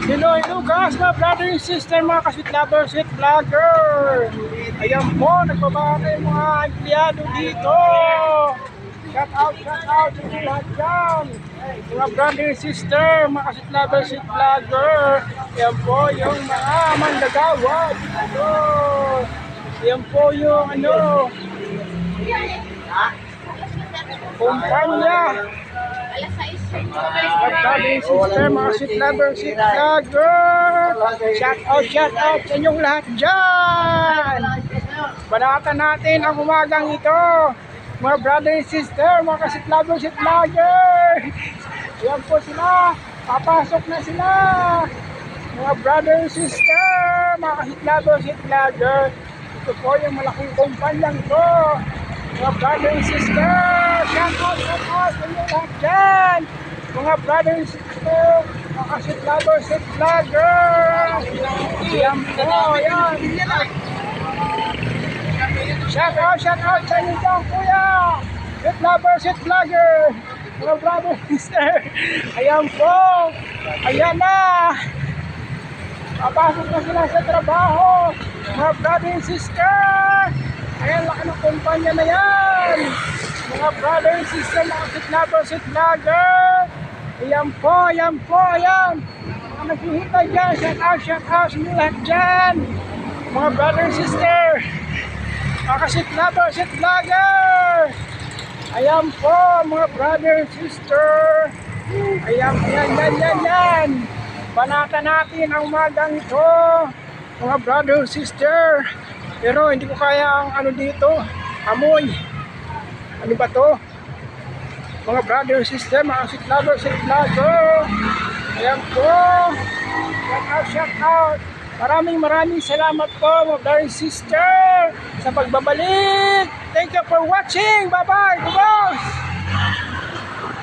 Hello, Lucas, mga brother and sister, mga ka-sweet lover, sweet vlogger. Ayan po, nagbabaka yung mga empleyado dito. Shout out sa inyo lahat dyan. Mga brother and sister, mga ka-sweet lover, sweet vlogger. Ayan po yung mga manggagawa dito. Ayan po yung kumpanya. Magkaling sister, mga sweet lover, sweet vlogger. Shout out sa inyong lahat dyan. Banatan natin ang umagang ito. Mga brother and sister, mga sweet lover, sweet vlogger. Ayan po sila. Papasok na sila. Mga brother and sister, mga sweet lover, sweet vlogger. Ito po yung malaking kumpanyang ito. Mga brother and sister, shout out sa inyong lahat dyan. Mga brother and sister, mga sweet lover, sweet vlogger. Ayan po, ayan. Shout out sa inyo dyan, kuya. Sweet lover, sweet vlogger. Mga brother and sister, ayan po. Ayan na. Papasok na sila sa trabaho. Mga brother and sister. Ayan, laki ng kumpanya na yan. Mga brother and sister, mga sweet lover, sweet vlogger. Ayan po, ayan po, ayan. Mga naghihintay dyan, shout out sa inyo lahat dyan. Mga brother and sister, mga sweet lover, sweet vlogger. Ayan po, mga brother and sister. Ayan, yan. Banatan natin ang umagang ito. Mga brother and sister. Pero hindi ko kaya ang dito, amoy. Ano ba to? Mga brother and sister, mga sweet lover, sweet vlogger. Ayan po. Shout out. Maraming salamat po, mga brother and sister, sa pagbabalik. Thank you for watching. Bye-bye, boss.